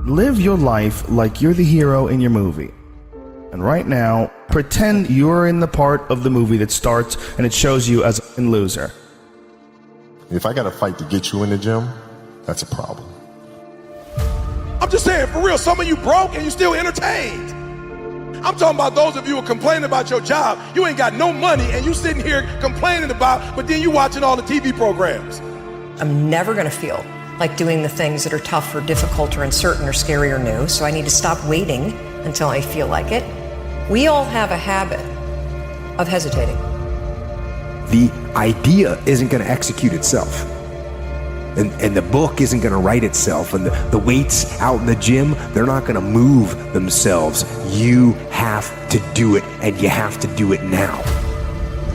Live your life like you're the hero in your movie. And right now, pretend you're in the part of the movie that starts and it shows you as a loser. If I got to fight to get you in the gym, that's a problem. I'm just saying, for real, some of you broke and you still entertained. I'm talking about those of you who are complaining about your job. You ain't got no money and you sitting here complaining about, but then you watching all the TV programs. I'm never gonna feel like doing the things that are tough or difficult or uncertain or scary or new, so I need to stop waiting until I feel like it. We all have a habit of hesitating. The idea isn't gonna execute itself. And the book isn't gonna write itself, and the weights out in the gym, they're not gonna move themselves. You have to do it, and you have to do it now.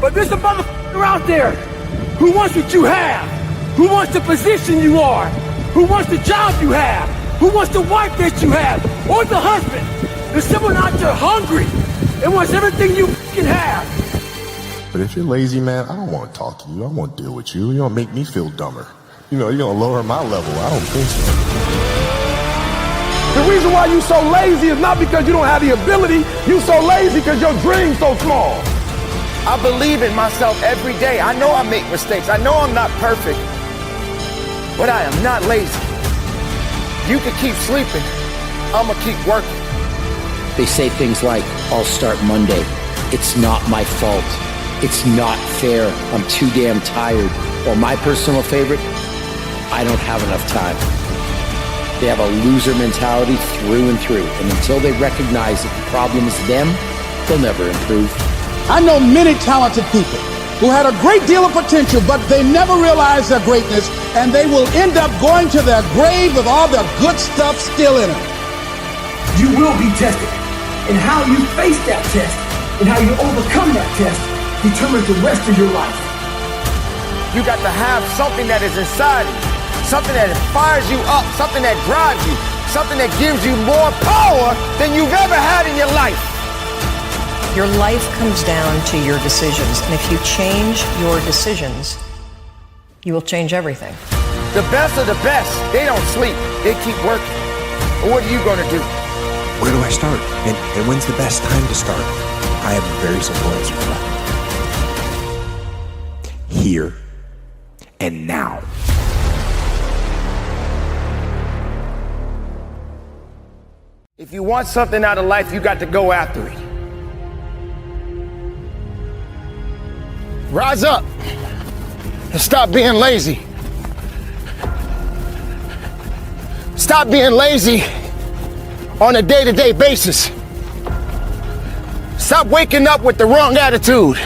But there's a motherfucker out there who wants what you have, who wants the position you are, who wants the job you have, who wants the wife that you have, or the husband. There's someone out there hungry and wants everything you can have. But if you're lazy, man, I don't want to talk to you. I won't deal with you. You're going to make me feel dumber. You know, you're going to lower my level. I don't think so. The reason why you so lazy is not because you don't have the ability. You so lazy because your dream's so small. I believe in myself every day. I know I make mistakes. I know I'm not perfect. But I am not lazy. You can keep sleeping. I'm going to keep working. They say things like, I'll start Monday. It's not my fault. It's not fair. I'm too damn tired. Or my personal favorite, I don't have enough time. They have a loser mentality through and through. And until they recognize that the problem is them, they'll never improve. I know many talented people who had a great deal of potential, but they never realized their greatness, and they will end up going to their grave with all their good stuff still in them. You will be tested, and how you face that test and how you overcome that test determines the rest of your life. You got to have something that is inside you, something that fires you up, something that drives you, something that gives you more power than you've ever had in your life. Your life comes down to your decisions, and if you change your decisions, you will change everything. The best of the best, they don't sleep, they keep working. But what are you going to do? Where do I start? And when's the best time to start? I have a very simple answer for that. Here and now. If you want something out of life, you got to go after it. Rise up and stop being lazy. Stop being lazy on a day-to-day basis. Stop waking up with the wrong attitude.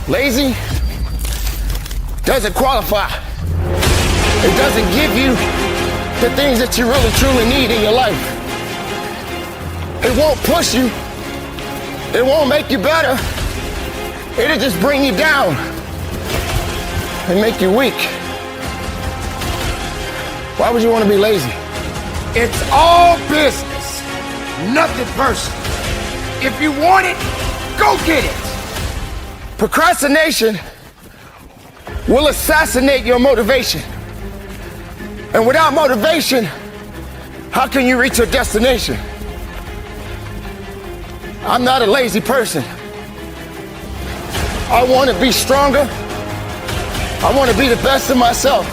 Lazy doesn't qualify. It doesn't give you the things that you really truly need in your life. It won't push you. It won't make you better. It'll just bring you down and make you weak. Why would you want to be lazy? It's all business, nothing personal. If you want it, go get it. Procrastination will assassinate your motivation. And without motivation, how can you reach your destination? I'm not a lazy person. I want to be stronger. I want to be the best of myself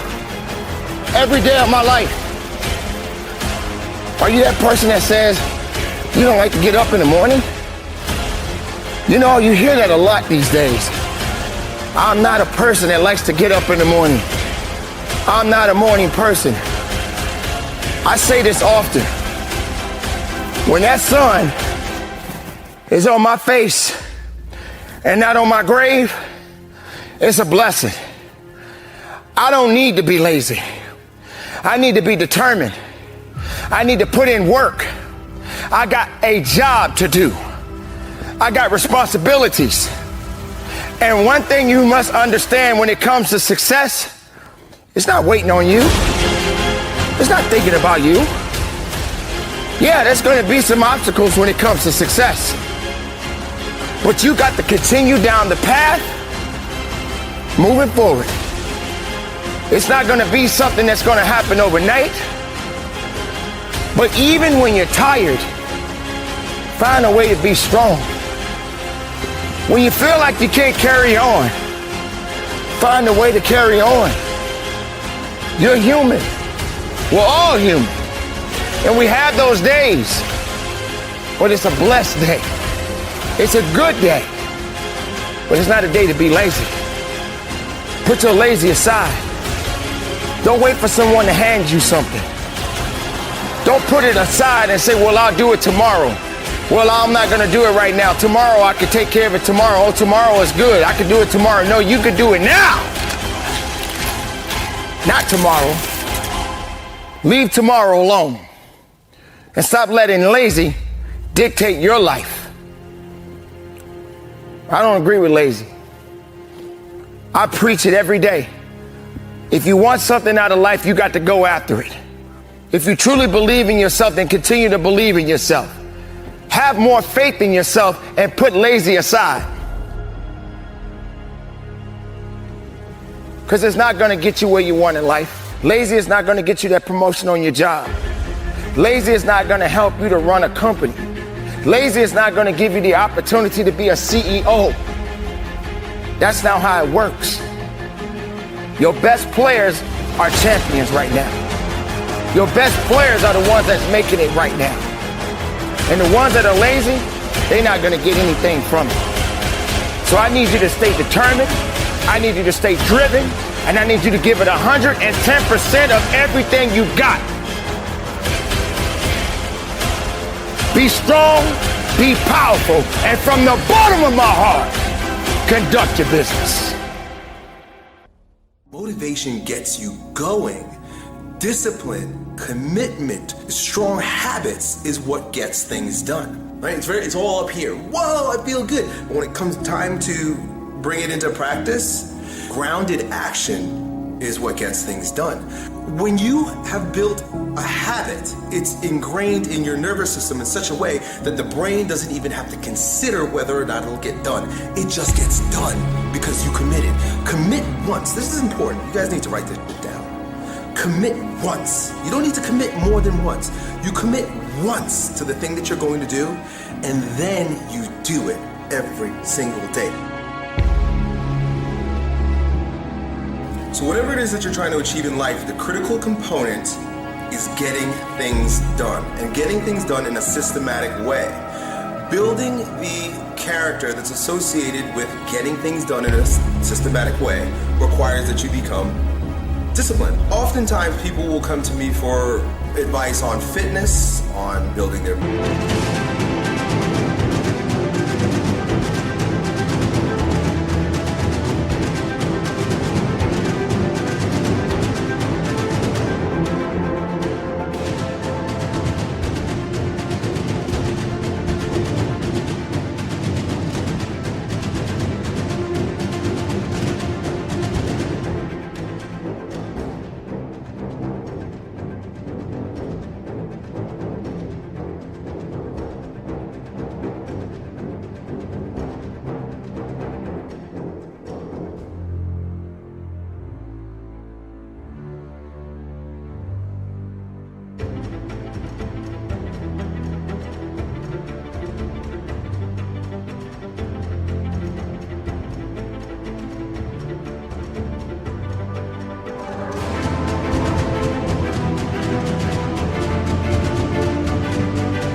every day of my life. Are you that person that says you don't like to get up in the morning? You know, you hear that a lot these days. I'm not a person that likes to get up in the morning. I'm not a morning person. I say this often. When that sun is on my face and not on my grave, it's a blessing. I don't need to be lazy. I need to be determined. I need to put in work. I got a job to do. I got responsibilities. And one thing you must understand when it comes to success, it's not waiting on you. It's not thinking about you. Yeah, there's going to be some obstacles when it comes to success. But you got to continue down the path, moving forward. It's not going to be something that's going to happen overnight. But even when you're tired, find a way to be strong. When you feel like you can't carry on, find a way to carry on. You're human. We're all human. And we have those days. But it's a blessed day. It's a good day. But it's not a day to be lazy. Put your lazy aside. Don't wait for someone to hand you something. Don't put it aside and say, well, I'll do it tomorrow. Well, I'm not going to do it right now. Tomorrow, I can take care of it tomorrow. Oh, tomorrow is good. I can do it tomorrow. No, you can do it now. Not tomorrow. Leave tomorrow alone. And stop letting lazy dictate your life. I don't agree with lazy. I preach it every day. If you want something out of life, you got to go after it. If you truly believe in yourself, then continue to believe in yourself. Have more faith in yourself and put lazy aside. Because it's not going to get you where you want in life. Lazy is not going to get you that promotion on your job. Lazy is not going to help you to run a company. Lazy is not going to give you the opportunity to be a CEO. That's not how it works. Your best players are champions right now. Your best players are the ones that's making it right now. And the ones that are lazy, they're not going to get anything from it. So I need you to stay determined. I need you to stay driven. And I need you to give it 110% of everything you got. Be strong, be powerful, and from the bottom of my heart, conduct your business. Motivation gets you going. Discipline, commitment, strong habits is what gets things done. Right? It's all up here. Whoa, I feel good. But when it comes time to bring it into practice, grounded action is what gets things done. When you have built a habit, it's ingrained in your nervous system in such a way that the brain doesn't even have to consider whether or not it'll get done. It just gets done because you committed. Commit once. This is important. You guys need to write this down. Commit once. You don't need to commit more than once. You commit once to the thing that you're going to do, and then you do it every single day. So whatever it is that you're trying to achieve in life, the critical component is getting things done, and getting things done in a systematic way. Building the character that's associated with getting things done in a systematic way requires that you become disciplined. Oftentimes people will come to me for advice on fitness, on building their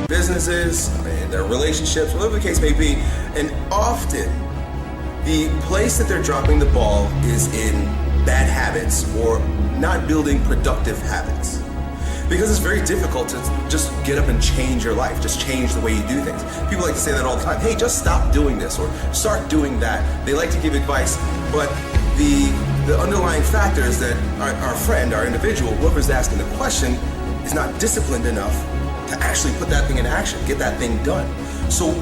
businesses, and their relationships, whatever the case may be. And often the place that they're dropping the ball is in bad habits or not building productive habits. Because it's very difficult to just get up and change your life, just change the way you do things. People like to say that all the time. Hey, just stop doing this or start doing that. They like to give advice, but the underlying factor is that our friend, our individual, whoever's asking the question, is not disciplined enough to actually put that thing in action, get that thing done. So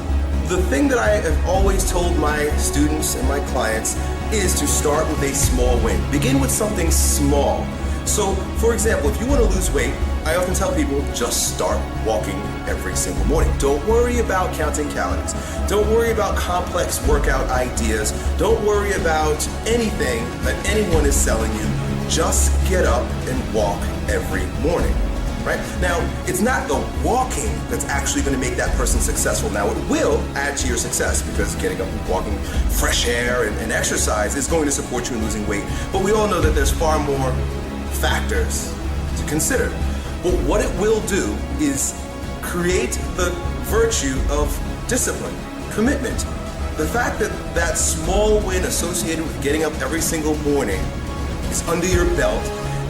the thing that I have always told my students and my clients is to start with a small win. Begin with something small. So, for example, if you want to lose weight, I often tell people, just start walking every single morning. Don't worry about counting calories. Don't worry about complex workout ideas. Don't worry about anything that anyone is selling you. Just get up and walk every morning. right? Now, it's not the walking that's actually going to make that person successful. Now, it will add to your success because getting up and walking, fresh air and exercise is going to support you in losing weight. But we all know that there's far more factors to consider. But what it will do is create the virtue of discipline, commitment. The fact that that small win associated with getting up every single morning is under your belt,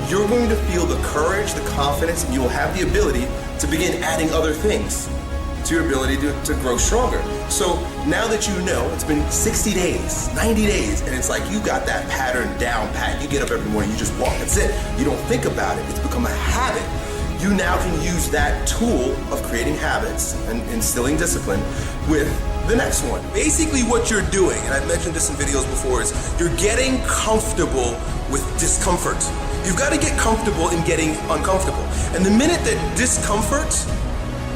you're going to feel the courage, the confidence, and you will have the ability to begin adding other things to your ability to grow stronger. So now that you know, it's been 60 days, 90 days, and it's like you got that pattern down pat. You get up every morning, you just walk, that's it. You don't think about it, it's become a habit. You now can use that tool of creating habits and instilling discipline with the next one. Basically what you're doing, and I've mentioned this in videos before, is you're getting comfortable with discomfort. You've got to get comfortable in getting uncomfortable. And the minute that discomfort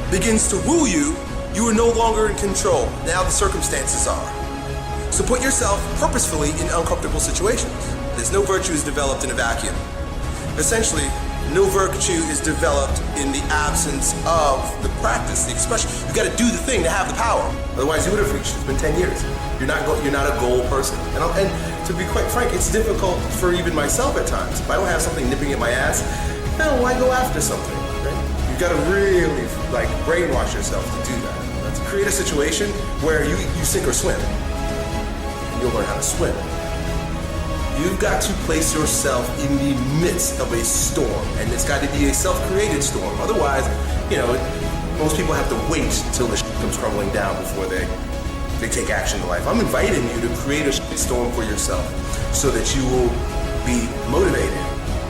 begins to woo you, you are no longer in control. Now the circumstances are. So put yourself purposefully in uncomfortable situations. There's no virtues developed in a vacuum. Essentially, no virtue is developed in the absence of the practice, the expression. You've got to do the thing to have the power. Otherwise, you would have reached it. It's been 10 years. You're not a goal person. And to be quite frank, it's difficult for even myself at times. If I don't have something nipping at my ass, then why go after something? Right? You've got to really brainwash yourself to do that. Let's create a situation where you sink or swim. And you'll learn how to swim. You've got to place yourself in the midst of a storm, and it's got to be a self-created storm. Otherwise, most people have to wait until the shit comes crumbling down before they take action in life. I'm inviting you to create a shit storm for yourself so that you will be motivated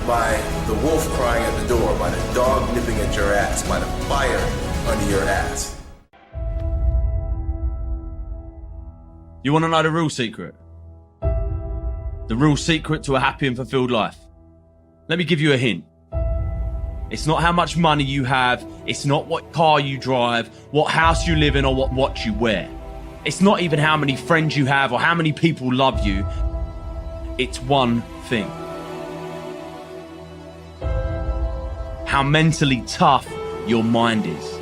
by the wolf crying at the door, by the dog nipping at your ass, by the fire under your ass. You want to know the real secret? The real secret to a happy and fulfilled life? Let me give you a hint. It's not how much money you have. It's not what car you drive, what house you live in, or what watch you wear. It's not even how many friends you have or how many people love you. It's one thing. How mentally tough your mind is.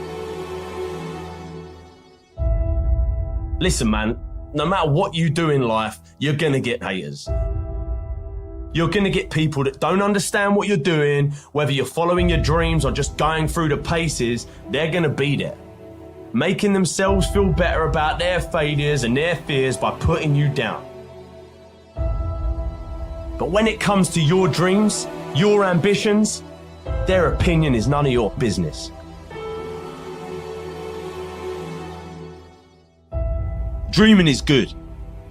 Listen, man, no matter what you do in life, you're gonna get haters. You're gonna get people that don't understand what you're doing, whether you're following your dreams or just going through the paces. They're gonna be there, making themselves feel better about their failures and their fears by putting you down. But when it comes to your dreams, your ambitions, their opinion is none of your business. Dreaming is good.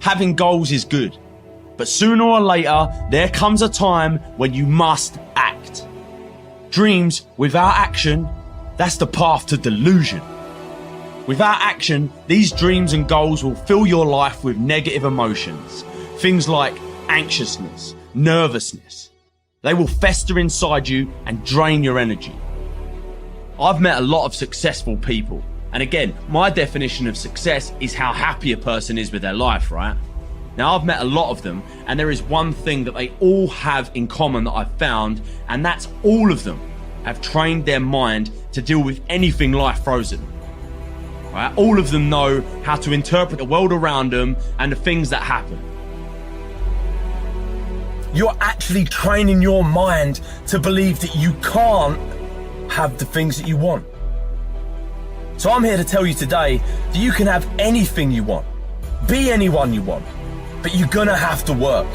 Having goals is good. But sooner or later, there comes a time when you must act. Dreams without action, that's the path to delusion. Without action, these dreams and goals will fill your life with negative emotions. Things like anxiousness, nervousness. They will fester inside you and drain your energy. I've met a lot of successful people. And again, my definition of success is how happy a person is with their life, right? Now, I've met a lot of them, and there is one thing that they all have in common that I've found, and that's all of them have trained their mind to deal with anything life throws at them. Right? All of them know how to interpret the world around them and the things that happen. You're actually training your mind to believe that you can't have the things that you want. So I'm here to tell you today that you can have anything you want, be anyone you want, but you're gonna have to work.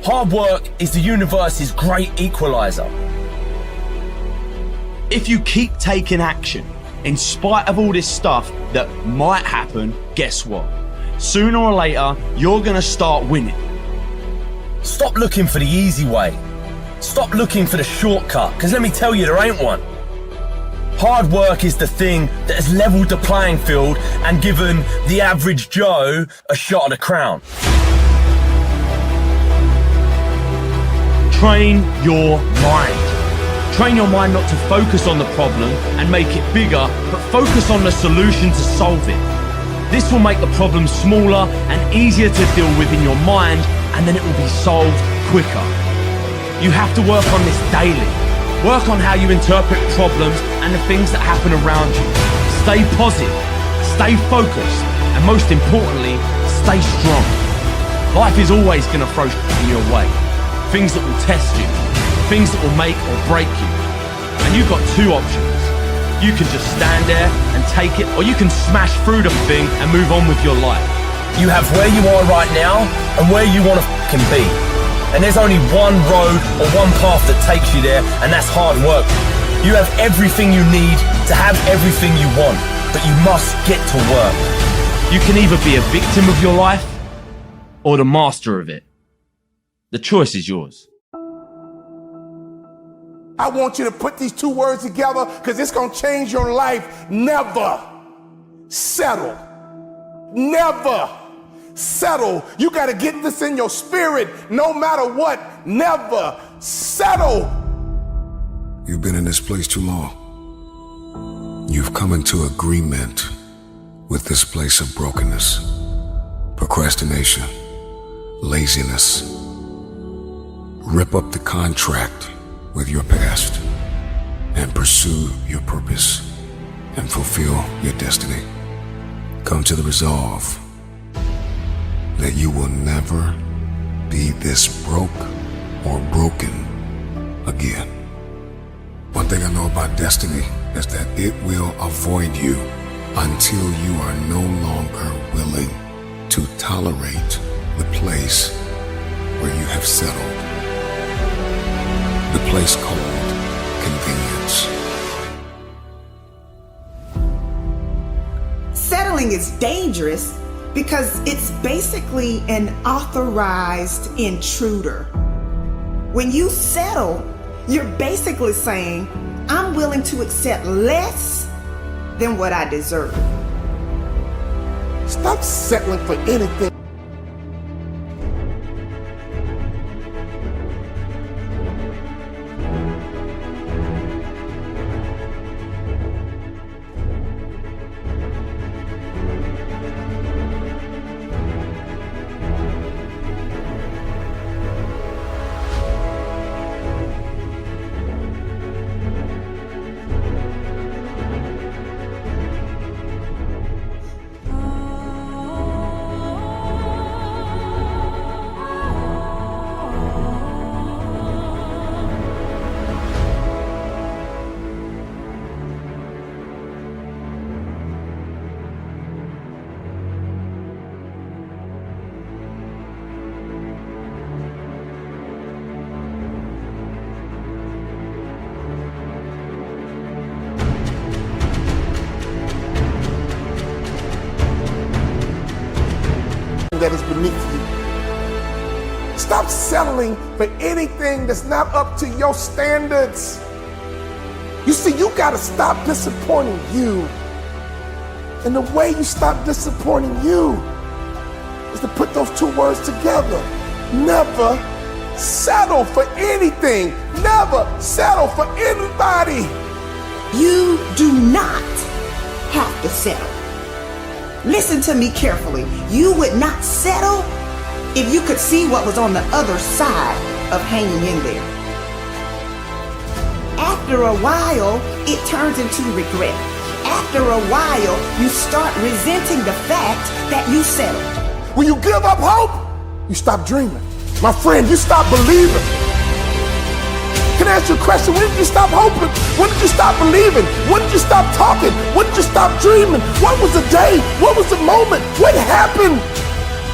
Hard work is the universe's great equalizer. If you keep taking action, in spite of all this stuff that might happen, guess what? Sooner or later, you're gonna start winning. Stop looking for the easy way. Stop looking for the shortcut, because let me tell you, there ain't one. Hard work is the thing that has leveled the playing field and given the average Joe a shot at the crown. Train your mind. Train your mind not to focus on the problem and make it bigger, but focus on the solution to solve it. This will make the problem smaller and easier to deal with in your mind, and then it will be solved quicker. You have to work on this daily. Work on how you interpret problems and the things that happen around you. Stay positive, stay focused, and most importantly, stay strong. Life is always going to throw in your way. Things that will test you, things that will make or break you. And you've got two options. You can just stand there and take it, or you can smash through the thing and move on with your life. You have where you are right now and where you want to fucking be. And there's only one road or one path that takes you there, and that's hard work. You have everything you need to have everything you want, but you must get to work. You can either be a victim of your life or the master of it. The choice is yours. I want you to put these two words together because it's going to change your life. Never settle. Never settle. You got to get this in your spirit no matter what. Never settle. You've been in this place too long. You've come into agreement with this place of brokenness, procrastination, laziness. Rip up the contract with your past and pursue your purpose and fulfill your destiny. Come to the resolve that you will never be this broke or broken again. One thing I know about destiny is that it will avoid you until you are no longer willing to tolerate the place where you have settled. The place called convenience. Settling is dangerous because it's basically an authorized intruder. When you settle, you're basically saying, I'm willing to accept less than what I deserve. Stop settling for anything. That is beneath you. Stop settling for anything that's not up to your standards. You see, you gotta stop disappointing you. And the way you stop disappointing you is to put those two words together. Never settle for anything. Never settle for anybody. You do not have to settle. Listen to me carefully. You would not settle if you could see what was on the other side of hanging in there. After a while, it turns into regret. After a while, you start resenting the fact that you settled. When you give up hope, you stop dreaming. My friend, you stop believing. Can I ask you a question? When did you stop hoping? When did you stop believing? When did you stop talking? When did you stop dreaming? What was the day? What was the moment? What happened?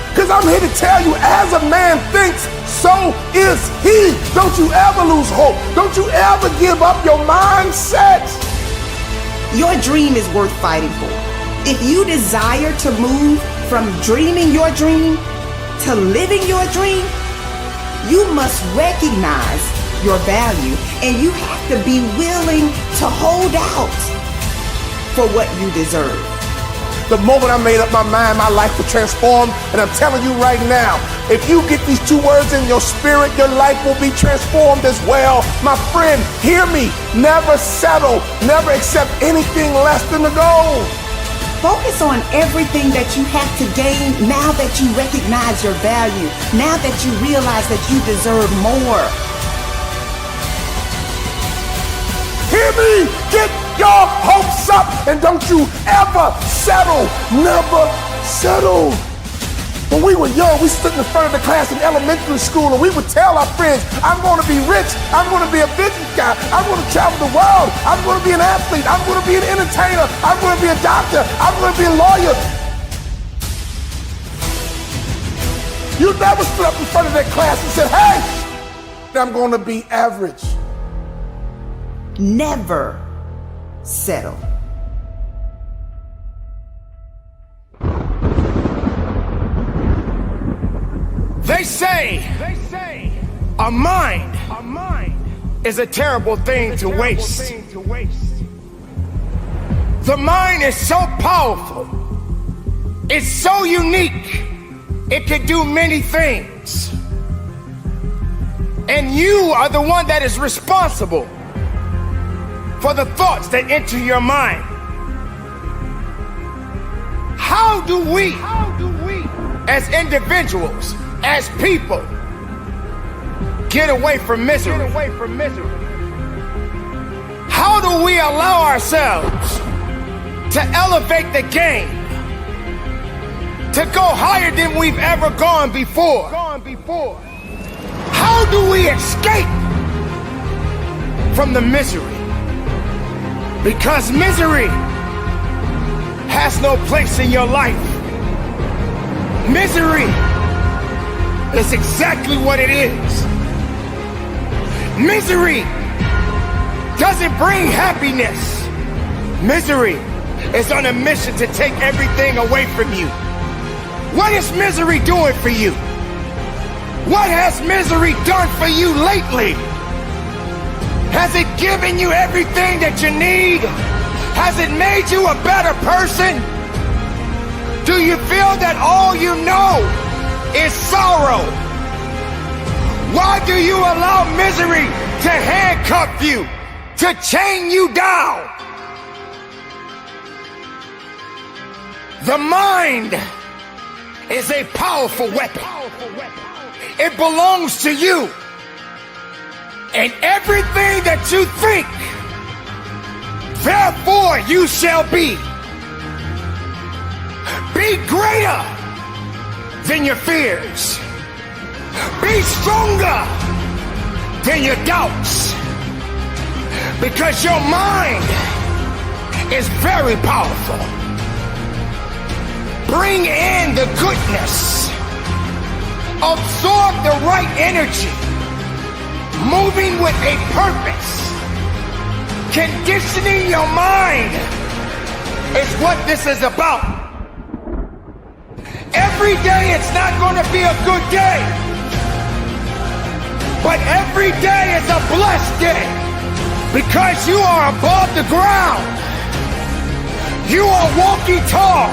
Because I'm here to tell you, as a man thinks, so is he. Don't you ever lose hope. Don't you ever give up your mindset. Your dream is worth fighting for. If you desire to move from dreaming your dream to living your dream, you must recognize your value, and you have to be willing to hold out for what you deserve. The moment I made up my mind, my life would transform, and I'm telling you right now, if you get these two words in your spirit, your life will be transformed as well. My friend, hear me. Never settle. Never accept anything less than the goal. Focus on everything that you have to gain now that you recognize your value, now that you realize that you deserve more. hear me? Get your hopes up and don't you ever settle. Never settle. When we were young, we stood in the front of the class in elementary school and we would tell our friends, I'm going to be rich, I'm going to be a business guy, I'm going to travel the world, I'm going to be an athlete, I'm going to be an entertainer, I'm going to be a doctor, I'm going to be a lawyer. You never stood up in front of that class and said, hey, I'm going to be average. Never settle. They say a mind is a terrible thing to waste. The mind is so powerful. It's so unique. It can do many things. And you are the one that is responsible for the thoughts that enter your mind. How do we, as individuals, as people, get away from misery? How do we allow ourselves to elevate the game, to go higher than we've ever gone before? How do we escape from the misery? Because misery has no place in your life. Misery is exactly what it is. Misery doesn't bring happiness. Misery is on a mission to take everything away from you. What is misery doing for you? What has misery done for you lately? Has it given you everything that you need? Has it made you a better person? Do you feel that all you know is sorrow? Why do you allow misery to handcuff you, to chain you down? The mind is a powerful weapon. It belongs to you. And everything that you think, therefore you shall be. Be greater than your fears. Be stronger than your doubts. Because your mind is very powerful. Bring in the goodness. Absorb the right energy. Moving with a purpose. Conditioning your mind is what this is about. Every day it's not going to be a good day. But every day is a blessed day. Because you are above the ground. You are walking tall.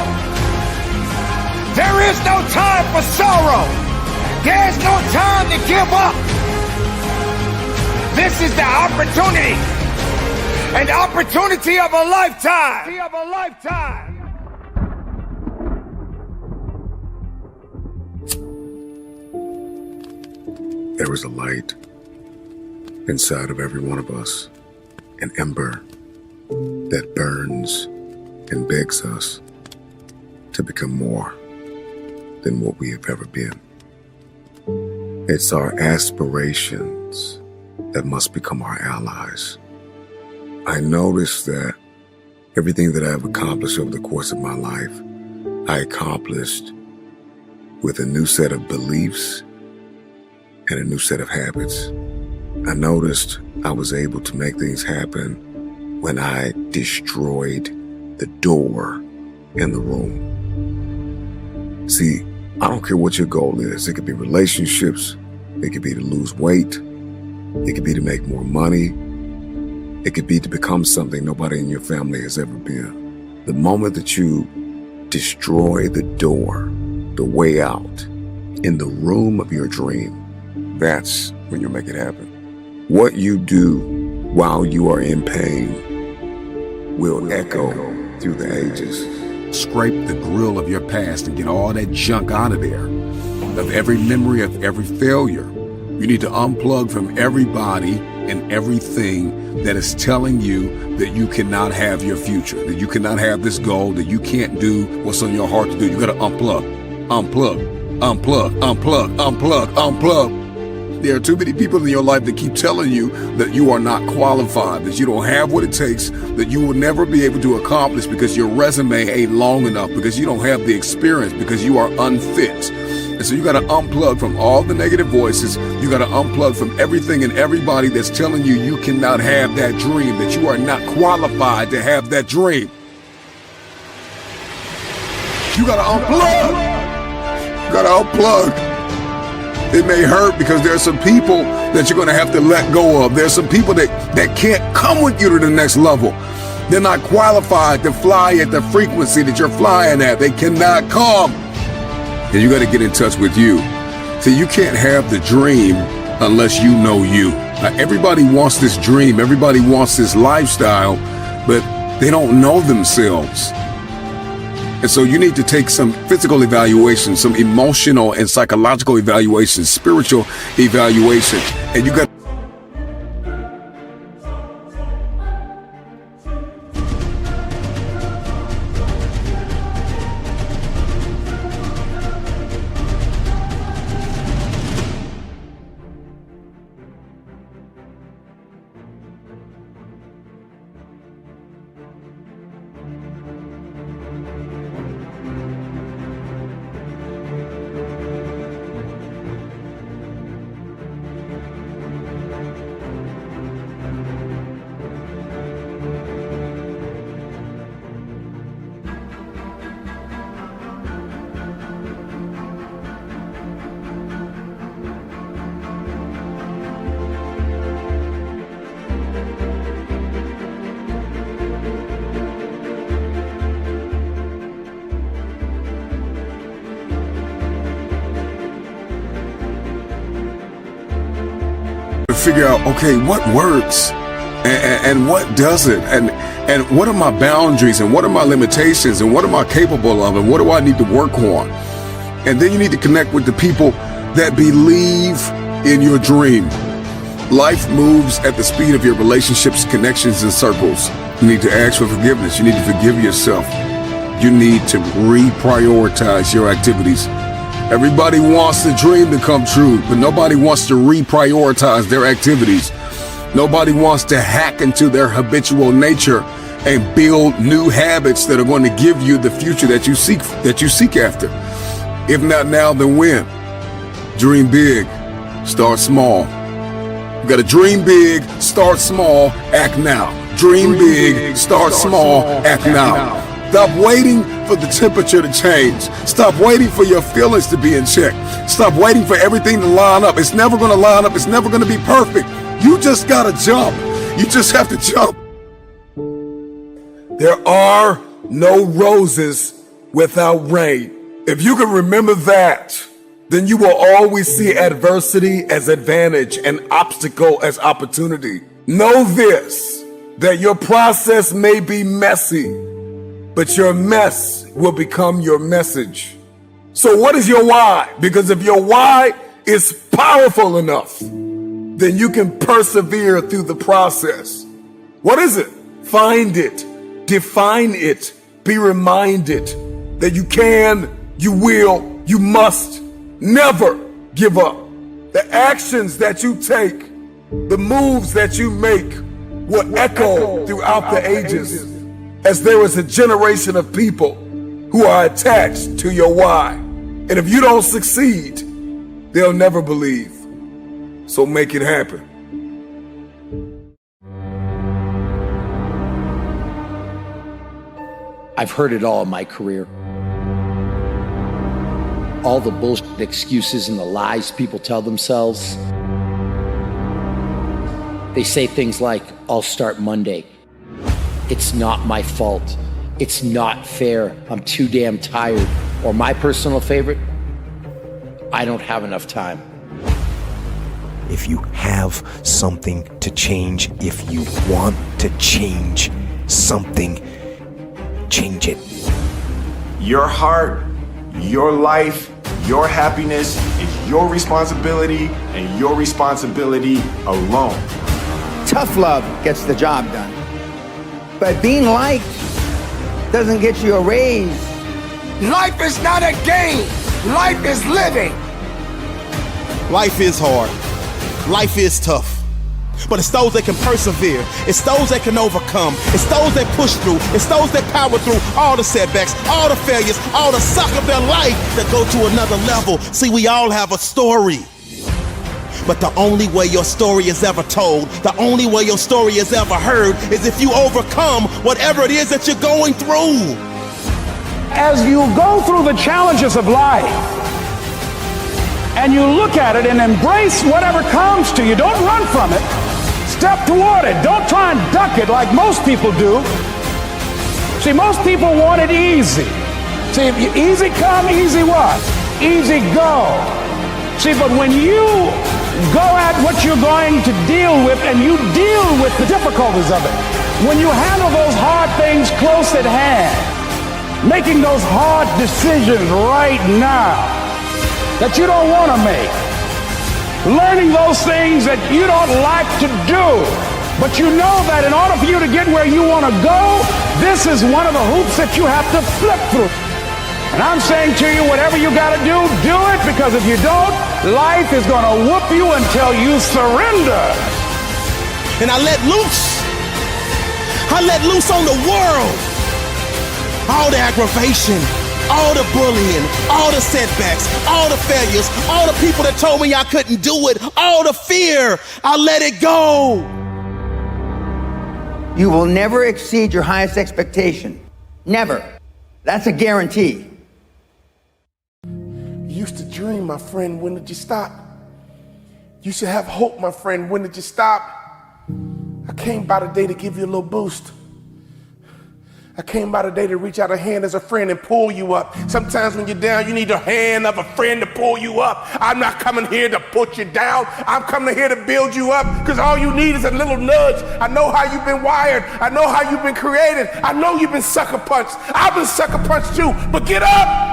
There is no time for sorrow. There is no time to give up. This is the opportunity. An opportunity of a lifetime. There is a light inside of every one of us, an ember that burns and begs us to become more than what we have ever been. It's our aspirations that must become our allies. I noticed that everything that I have accomplished over the course of my life, I accomplished with a new set of beliefs and a new set of habits. I noticed I was able to make things happen when I destroyed the door in the room. See, I don't care what your goal is. It could be relationships. It could be to lose weight. It could be to make more money. It could be to become something nobody in your family has ever been. The moment that you destroy the door, the way out, in the room of your dream, that's when you'll make it happen. What you do while you are in pain will echo through the ages. Scrape the grill of your past and get all that junk out of there. Of every memory of every failure. You need to unplug from everybody and everything that is telling you that you cannot have your future, that you cannot have this goal, that you can't do what's on your heart to do. You got to unplug, unplug, unplug, unplug, unplug, unplug. There are too many people in your life that keep telling you that you are not qualified, that you don't have what it takes, that you will never be able to accomplish because your resume ain't long enough, because you don't have the experience, because you are unfit. And so you got to unplug from all the negative voices. You got to unplug from everything and everybody that's telling you you cannot have that dream, that you are not qualified to have that dream. You got to unplug. You got to unplug. It may hurt because there are some people that you're going to have to let go of. There's some people that can't come with you to the next level. They're not qualified to fly at the frequency that you're flying at. They cannot come. And you got to get in touch with you. See, you can't have the dream unless you know you. Now, everybody wants this dream. Everybody wants this lifestyle, but they don't know themselves. And so you need to take some physical evaluation, some emotional and psychological evaluation, spiritual evaluation. And you got figure out, okay, what works and what doesn't, and what are my boundaries, and what are my limitations, and what am I capable of, and what do I need to work on? And then you need to connect with the people that believe in your dream. Life moves at the speed of your relationships, connections, and circles. You need to ask for forgiveness. You need to forgive yourself. You need to reprioritize your activities. Everybody wants the dream to come true, but nobody wants to reprioritize their activities. Nobody wants to hack into their habitual nature and build new habits that are going to give you the future that you seek after. If not now, then when? Dream big, start small. You got to dream big, start small, act now. Dream big, start small, act now. Stop waiting for the temperature to change. Stop waiting for your feelings to be in check. Stop waiting for everything to line up. It's never going to line up. It's never going to be perfect. You just got to jump. You just have to jump. There are no roses without rain. If you can remember that, then you will always see adversity as advantage and obstacle as opportunity. Know this, that your process may be messy, but your mess will become your message. So what is your why? Because if your why is powerful enough, then you can persevere through the process. What is it? Find it, define it, be reminded that you can, you will, you must never give up. The actions that you take, the moves that you make will echo throughout the ages, as there is a generation of people who are attached to your why. And if you don't succeed, they'll never believe. So make it happen. I've heard it all in my career. All the bullshit excuses and the lies people tell themselves. They say things like, I'll start Monday. It's not my fault. It's not fair. I'm too damn tired. Or my personal favorite, I don't have enough time. If you have something to change, if you want to change something, change it. Your heart, your life, your happiness is your responsibility and your responsibility alone. tough love gets the job done. But being liked doesn't get you a raise. Life is not a game. Life is living. Life is hard. Life is tough. But it's those that can persevere. It's those that can overcome. It's those that push through. It's those that power through all the setbacks, all the failures, all the suck of their life that go to another level. See, we all have a story. But the only way your story is ever told, the only way your story is ever heard, is if you overcome whatever it is that you're going through. As you go through the challenges of life and you look at it and embrace whatever comes to you, don't run from it. Step toward it. Don't try and duck it like most people do. See, most people want it easy. See, easy come, easy what? Easy go. See, but when you go at what you're going to deal with and you deal with the difficulties of it, when you handle those hard things close at hand, making those hard decisions right now that you don't want to make, learning those things that you don't like to do, but you know that in order for you to get where you want to go, this is one of the hoops that you have to flip through. And I'm saying to you, whatever you got to do it, because if you don't, life is going to whoop you until you surrender. And I let loose. I let loose on the world. All the aggravation, all the bullying, all the setbacks, all the failures, all the people that told me I couldn't do it, all the fear, I let it go. You will never exceed your highest expectation. Never. That's a guarantee. You used to dream, my friend, when did you stop? You should have hope, my friend, when did you stop? I came by today to give you a little boost. I came by today to reach out a hand as a friend and pull you up. Sometimes when you're down, you need the hand of a friend to pull you up. I'm not coming here to put you down. I'm coming here to build you up, because all you need is a little nudge. I know how you've been wired. I know how you've been created. I know you've been sucker punched. I've been sucker punched too, but get up.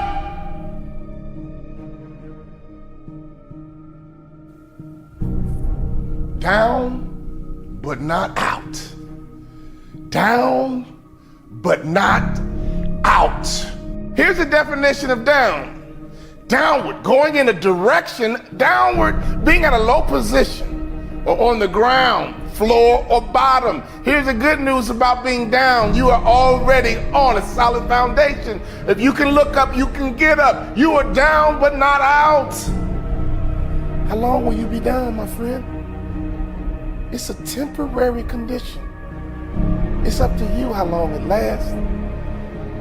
Down, but not out. Down, but not out. Here's the definition of down. Downward, going in a direction, downward, being at a low position or on the ground, floor or bottom. Here's the good news about being down. You are already on a solid foundation. If you can look up, you can get up. You are down, but not out. How long will you be down, my friend? It's a temporary condition. It's up to you how long it lasts.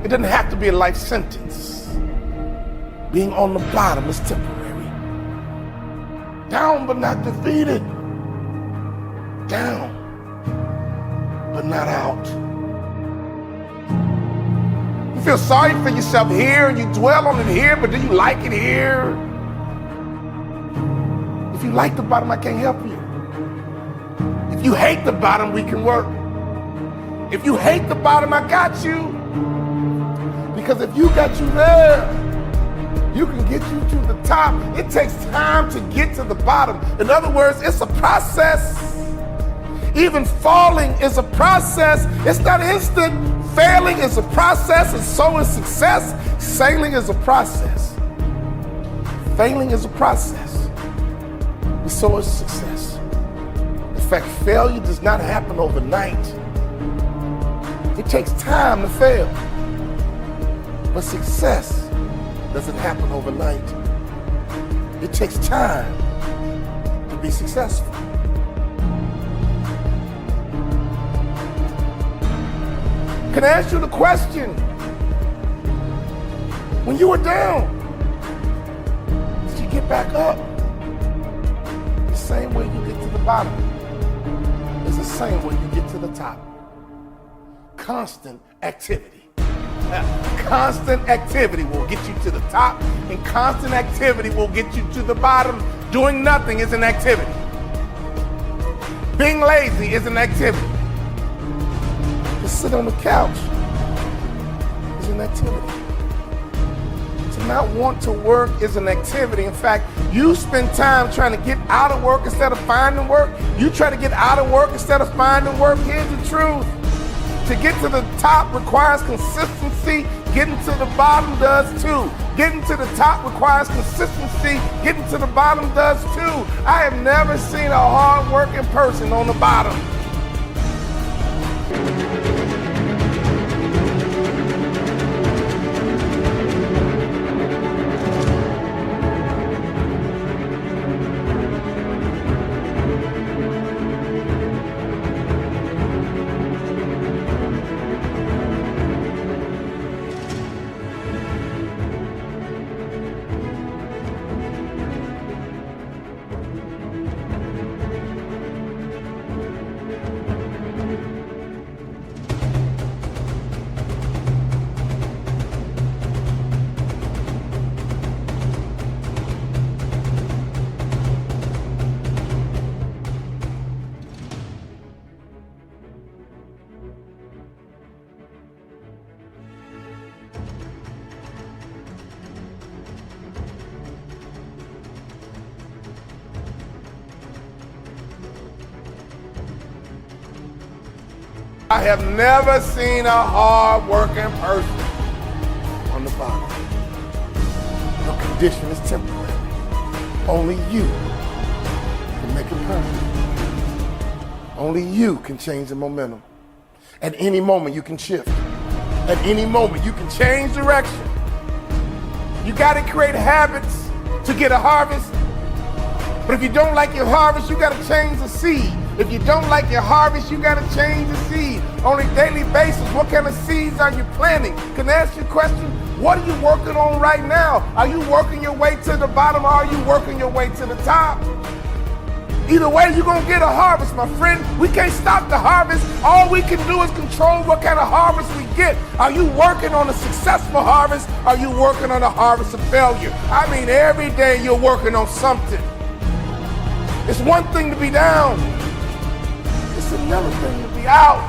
It doesn't have to be a life sentence. Being on the bottom is temporary. Down but not defeated. Down but not out. You feel sorry for yourself here and you dwell on it here, but do you like it here? If you like the bottom, I can't help you. If you hate the bottom, we can work. If you hate the bottom, I got you. Because if you got you there, you can get you to the top. It takes time to get to the bottom. In other words, it's a process. Even falling is a process. It's not instant. Failing is a process, and so is success. Sailing is a process. Failing is a process, and so is success. In fact, failure does not happen overnight. It takes time to fail. But success doesn't happen overnight. It takes time to be successful. Can I ask you the question? When you were down, did you get back up? The same way you get to the bottom is the same way you get to the top. Constant activity. Constant activity will get you to the top, and constant activity will get you to the bottom. Doing nothing is an activity. Being lazy is an activity. Just sit on the couch is an activity. It's an not want to work is an activity. In fact, you spend time trying to get out of work instead of finding work. You try to get out of work instead of finding work. Here's the truth. To get to the top requires consistency. Getting to the bottom does too. Getting to the top requires consistency. Getting to the bottom does too. I have never seen a hard-working person on the bottom. I have never seen a hard-working person on the bottom. Your condition is temporary. Only you can make it permanent. Only you can change the momentum. At any moment, you can shift. At any moment, you can change direction. You got to create habits to get a harvest. But if you don't like your harvest, you got to change the seed. If you don't like your harvest, you got to change the seed. On a daily basis, what kind of seeds are you planting? Can I ask you a question? What are you working on right now? Are you working your way to the bottom or are you working your way to the top? Either way, you're going to get a harvest, my friend. We can't stop the harvest. All we can do is control what kind of harvest we get. Are you working on a successful harvest? Are you working on a harvest of failure? I mean, every day you're working on something. It's one thing to be down. It's another thing to be out.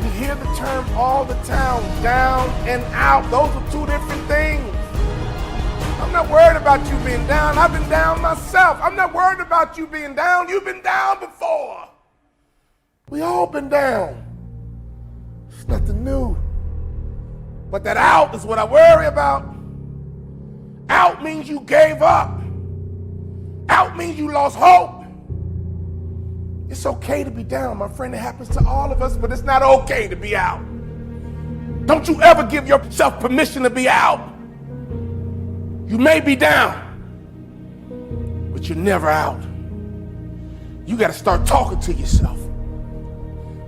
You hear the term all the time, down and out. Those are two different things. I'm not worried about you being down. I've been down myself. I'm not worried about you being down. You've been down before. We all been down. It's nothing new. But that out is what I worry about. Out means you gave up. Out means you lost hope. It's okay to be down, my friend. It happens to all of us, but it's not okay to be out. Don't you ever give yourself permission to be out. You may be down, but you're never out. You got to start talking to yourself.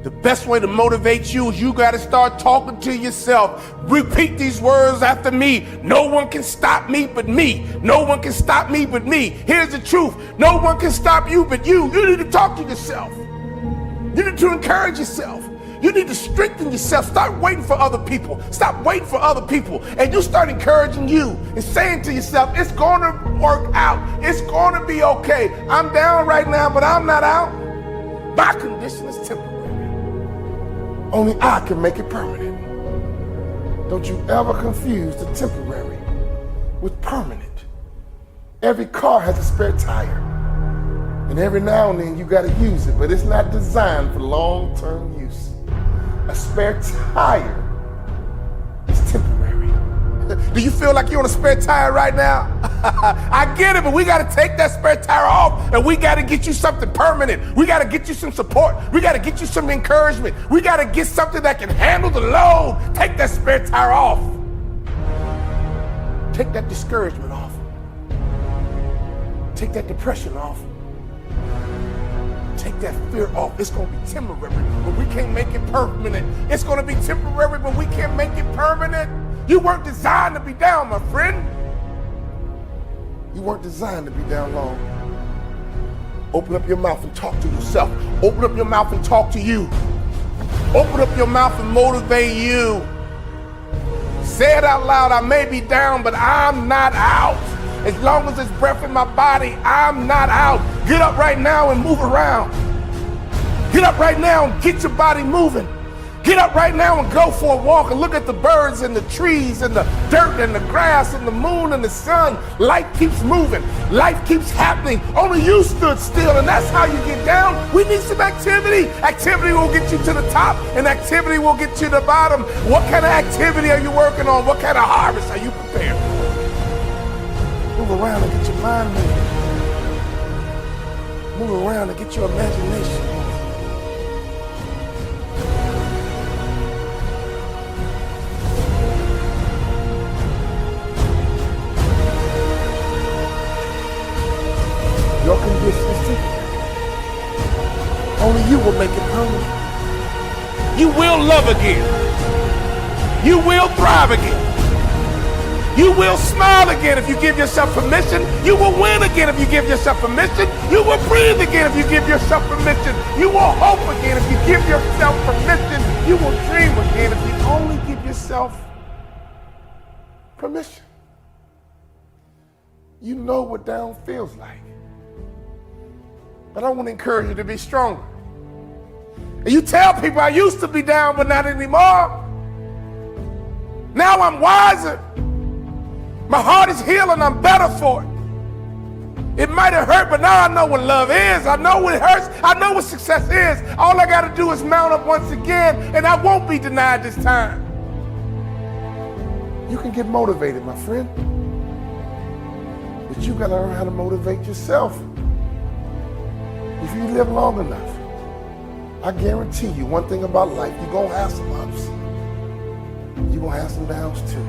The best way to motivate you is you got to start talking to yourself. Repeat these words after me. No one can stop me but me. No one can stop me but me. Here's the truth. No one can stop you but you. You need to talk to yourself. You need to encourage yourself. You need to strengthen yourself. Stop waiting for other people. Stop waiting for other people. And you start encouraging you and saying to yourself, it's going to work out. It's going to be okay. I'm down right now, but I'm not out. My condition is temporary. Only I can make it permanent. Don't you ever confuse the temporary with permanent. Every car has a spare tire. And every now and then you got to use it, but it's not designed for long-term use. A spare tire is temporary. Do you feel like you're on a spare tire right now? I get it, but we got to take that spare tire off and we got to get you something permanent. We got to get you some support. We got to get you some encouragement. We got to get something that can handle the load. Take that spare tire off. Take that discouragement off. Take that depression off. Take that fear off. It's going to be temporary, but we can't make it permanent. It's going to be temporary, but we can't make it permanent. You weren't designed to be down, my friend. You weren't designed to be down long. Open up your mouth and talk to yourself. Open up your mouth and talk to you. Open up your mouth and motivate you. Say it out loud. I may be down, but I'm not out. As long as there's breath in my body, I'm not out. Get up right now and move around. Get up right now and get your body moving. Get up right now and go for a walk and look at the birds and the trees and the dirt and the grass and the moon and the sun. Life keeps moving. Life keeps happening. Only you stood still, and that's how you get down. We need some activity. Activity will get you to the top, and activity will get you to the bottom. What kind of activity are you working on? What kind of harvest are you prepared for? Move around and get your mind moving. Move around and get your imagination. Your condition is temporary. Only you will make it permanent. You will love again. You will thrive again. You will smile again if you give yourself permission. You will win again if you give yourself permission. You will breathe again if you give yourself permission. You will hope again if you give yourself permission. You will dream again if you only give yourself permission. You know what down feels like. But I want to encourage you to be stronger. And you tell people I used to be down, but not anymore. Now I'm wiser. My heart is healing. I'm better for it. It might have hurt, but now I know what love is. I know what hurts. I know what success is. All I got to do is mount up once again, and I won't be denied this time. You can get motivated, my friend. But you got to learn how to motivate yourself. If you live long enough, I guarantee you one thing about life, you're going to have some ups. You're going to have some downs too.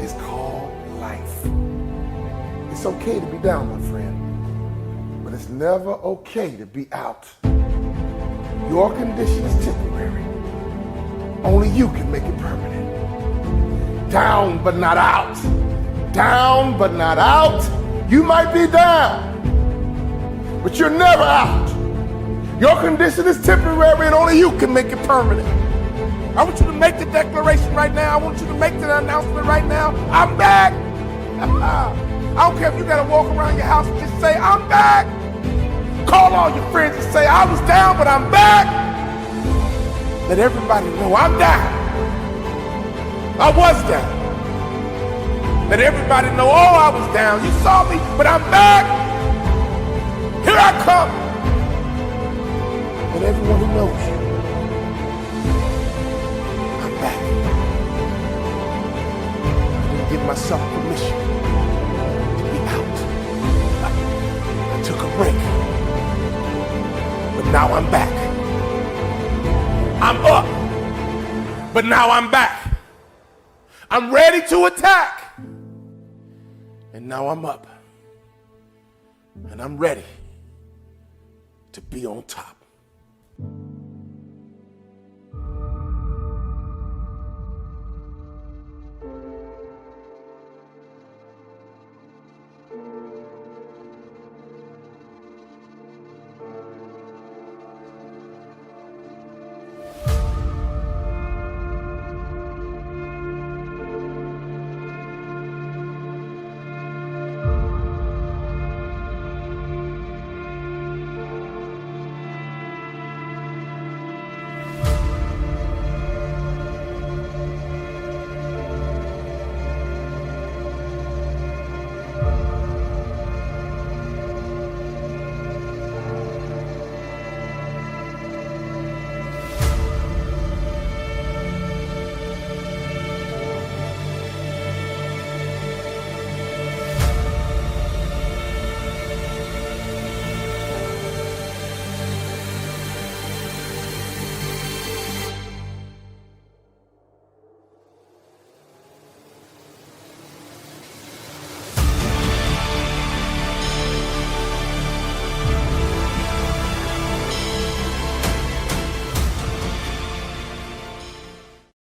It's called life. It's okay to be down, my friend, but it's never okay to be out. Your condition is temporary. Only you can make it permanent. Down, but not out. Down, but not out. You might be down, but you're never out. Your condition is temporary and only you can make it permanent. I want you to make the declaration right now. I want you to make the announcement right now. I'm back. I don't care if you got to walk around your house and just say, I'm back. Call all your friends and say, I was down, but I'm back. Let everybody know I'm down. I was down. Let everybody know, oh, I was down. You saw me, but I'm back. Here I come. And everyone who knows you, I'm back. I didn't give myself permission to be out. I took a break. But now I'm back. I'm up. But now I'm back. I'm ready to attack. And now I'm up. And I'm ready to be on top.